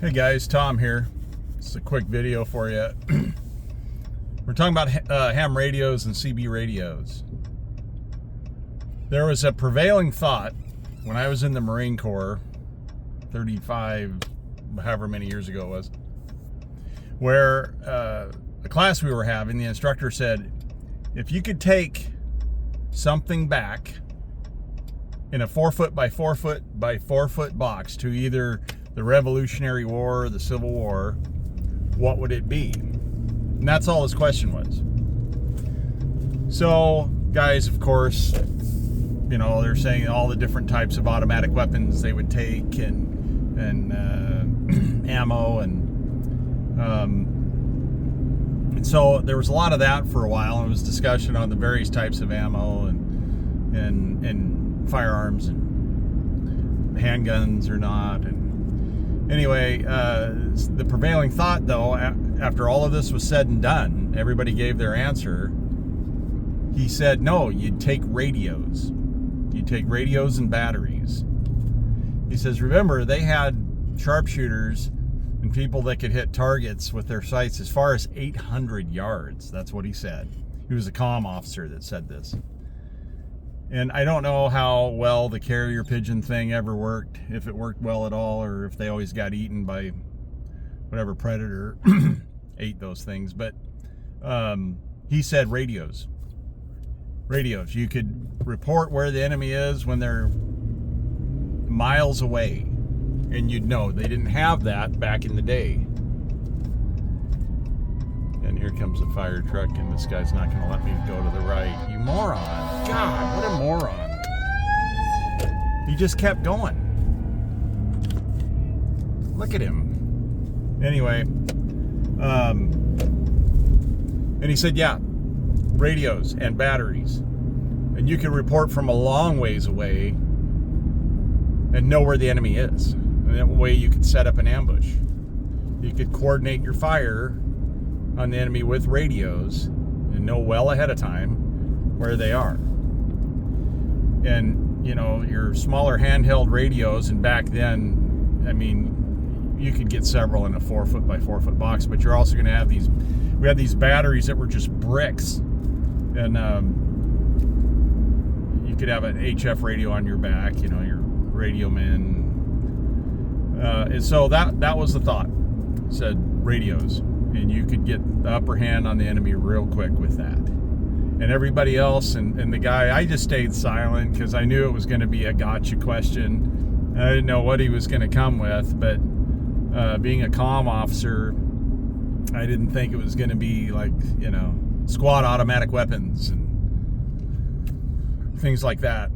Hey guys, Tom here. It's a quick video for you. We're talking about ham radios and CB radios. There was a prevailing thought when I was in the Marine Corps 35, however many years ago it was, where a class we were having, the instructor said, if you could take something back in a 4 foot by 4 foot by 4 foot box to either the Revolutionary War or the Civil War, what would it be? And that's all his question was. So guys, of course, you know, they're saying all the different types of automatic weapons they would take and ammo and so there was a lot of that for a while, and it was discussion on the various types of ammo and firearms and handguns or not. And anyway, the prevailing thought, though, after all of this was said and done, everybody gave their answer. He said, no, you'd take radios. You'd take radios and batteries. He says, remember, they had sharpshooters and people that could hit targets with their sights as far as 800 yards. That's what he said. He was a comm officer that said this. And I don't know how well the carrier pigeon thing ever worked, if it worked well at all, or if they always got eaten by whatever predator ate those things. But he said radios. Radios. You could report where the enemy is when they're miles away, and you'd know. They didn't have that back in the day. And here comes a fire truck, and this guy's not going to let me go to the right. You moron. God, what a moron. He just kept going. Look at him. Anyway, and he said, yeah, radios and batteries. And you can report from a long ways away and know where the enemy is. And that way you could set up an ambush. You could coordinate your fire on the enemy with radios and know well ahead of time where they are. And, you know, your smaller handheld radios, and back then, I mean, you could get several in a 4 foot by 4 foot box, but you're also going to have we had these batteries that were just bricks. And you could have an HF radio on your back, you know, your radio man. And so that was the thought. It said radios. And you could get the upper hand on the enemy real quick with that. And everybody else, and the guy, I just stayed silent because I knew it was going to be a gotcha question. I didn't know what he was going to come with, but being a comm officer, I didn't think it was going to be like, you know, squad automatic weapons and things like that.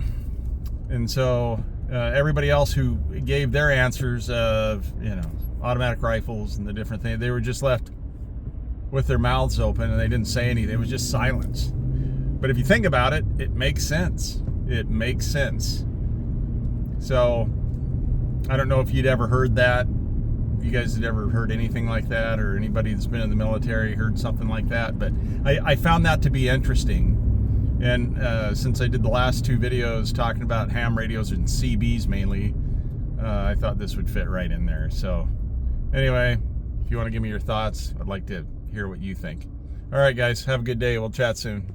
And so everybody else who gave their answers of, you know, automatic rifles and the different things, they were just left with their mouths open and they didn't say anything. It was just silence. But if you think about it, it makes sense. It makes sense. So I don't know if you'd ever heard that. If you guys had ever heard anything like that, or anybody that's been in the military heard something like that. But I found that to be interesting. And since I did the last two videos talking about ham radios and CBs mainly, I thought this would fit right in there. So anyway, if you want to give me your thoughts, I'd like to hear what you think. All right, guys, have a good day. We'll chat soon.